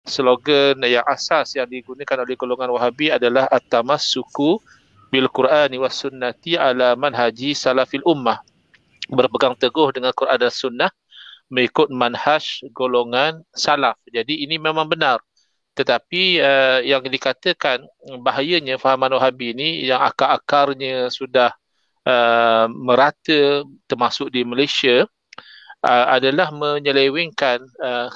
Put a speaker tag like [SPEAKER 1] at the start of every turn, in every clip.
[SPEAKER 1] slogan yang asas yang digunakan oleh golongan Wahabi adalah at-tamassuku bil Qur'ani was sunnati ala manhaji salafil ummah. Berpegang teguh dengan Quran dan Sunnah mengikut manhaj golongan salaf. Jadi ini memang benar. Tetapi yang dikatakan bahayanya fahaman Wahabi ini yang akar-akarnya sudah merata termasuk di Malaysia adalah menyelewengkan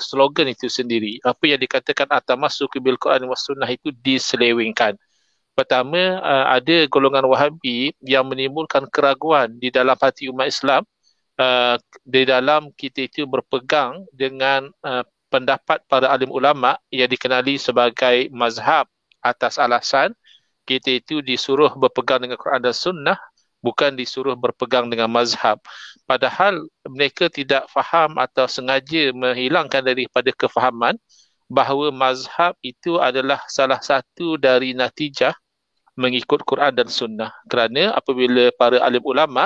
[SPEAKER 1] slogan itu sendiri. Apa yang dikatakan atamasuk bil Quran was sunnah itu diselewengkan. Pertama, ada golongan Wahabi yang menimbulkan keraguan di dalam hati umat Islam di dalam kita itu berpegang dengan pendapat para alim ulama yang dikenali sebagai mazhab atas alasan kita itu disuruh berpegang dengan Quran dan Sunnah, bukan disuruh berpegang dengan mazhab. Padahal mereka tidak faham atau sengaja menghilangkan daripada kefahaman bahawa mazhab itu adalah salah satu dari natijah mengikut Quran dan Sunnah. Kerana apabila para alim ulama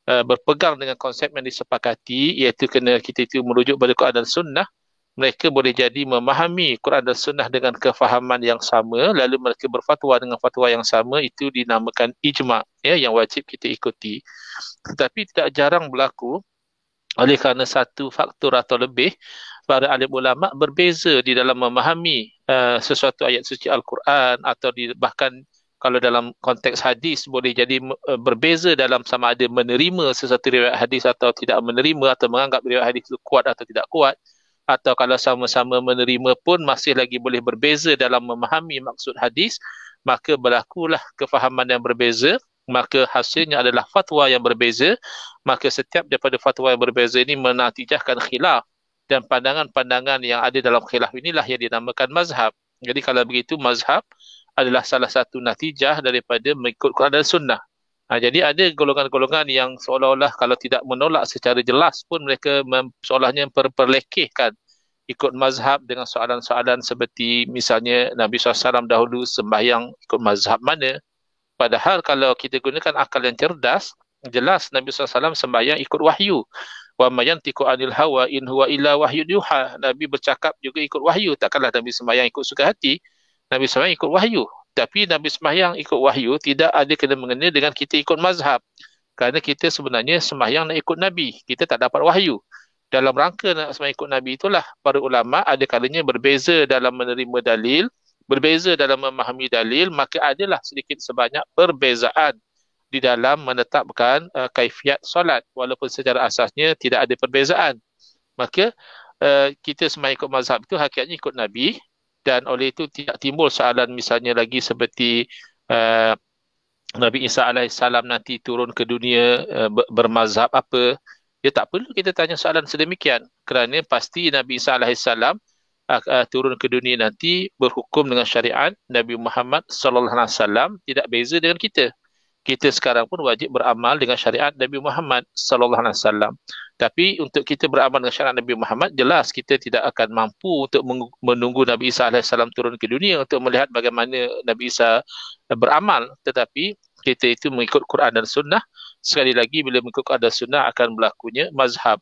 [SPEAKER 1] berpegang dengan konsep yang disepakati, iaitu kena kita itu merujuk pada Quran dan Sunnah, mereka boleh jadi memahami Quran dan Sunnah dengan kefahaman yang sama, lalu mereka berfatwa dengan fatwa yang sama, itu dinamakan ijma', ya, yang wajib kita ikuti. Tetapi tidak jarang berlaku oleh kerana satu faktor atau lebih, para alim ulama berbeza di dalam memahami sesuatu ayat suci Al-Quran atau bahkan kalau dalam konteks hadis boleh jadi berbeza dalam sama ada menerima sesuatu riwayat hadis atau tidak menerima, atau menganggap riwayat hadis itu kuat atau tidak kuat, atau kalau sama-sama menerima pun masih lagi boleh berbeza dalam memahami maksud hadis, maka berlakulah kefahaman yang berbeza, maka hasilnya adalah fatwa yang berbeza, maka setiap daripada fatwa yang berbeza ini menatijahkan khilaf, dan pandangan-pandangan yang ada dalam khilaf inilah yang dinamakan mazhab. Jadi kalau begitu mazhab adalah salah satu natijah daripada mengikut Quran dan Sunnah. Jadi ada golongan-golongan yang seolah-olah kalau tidak menolak secara jelas pun mereka seolahnya perlekehkan ikut mazhab dengan soalan-soalan seperti misalnya Nabi SAW dahulu sembahyang ikut mazhab mana. Padahal kalau kita gunakan akal yang cerdas, jelas Nabi SAW sembahyang ikut wahyu. Wa ma yantiqu anil hawa in huwa illa wahyun yuha. Nabi bercakap juga ikut wahyu. Takkanlah Nabi sembahyang ikut suka hati. Nabi sembahyang ikut wahyu. Tapi Nabi sembahyang ikut wahyu tidak ada kena mengena dengan kita ikut mazhab. Kerana kita sebenarnya sembahyang nak ikut Nabi. Kita tak dapat wahyu. Dalam rangka nak sembahyang ikut Nabi itulah para ulama ada kalanya berbeza dalam menerima dalil, berbeza dalam memahami dalil, maka adalah sedikit sebanyak perbezaan di dalam menetapkan kaifiat solat, walaupun secara asasnya tidak ada perbezaan. Maka kita sembahyang ikut mazhab itu hakikatnya ikut Nabi, dan oleh itu tidak timbul soalan misalnya lagi seperti Nabi Isa alaihissalam nanti turun ke dunia bermazhab apa. Ya tak perlu kita tanya soalan sedemikian, kerana pasti Nabi Isa alaihissalam turun ke dunia nanti berhukum dengan syariat Nabi Muhammad sallallahu alaihi wasallam, tidak beza dengan kita. Kita sekarang pun wajib beramal dengan syariat Nabi Muhammad sallallahu alaihi wasallam. Tapi untuk kita beramal dengan syariat Nabi Muhammad, jelas kita tidak akan mampu untuk menunggu Nabi Isa alaihissalam turun ke dunia untuk melihat bagaimana Nabi Isa beramal. Tetapi kita itu mengikut Quran dan Sunnah. Sekali lagi bila mengikut Quran dan Sunnah akan berlakunya mazhab.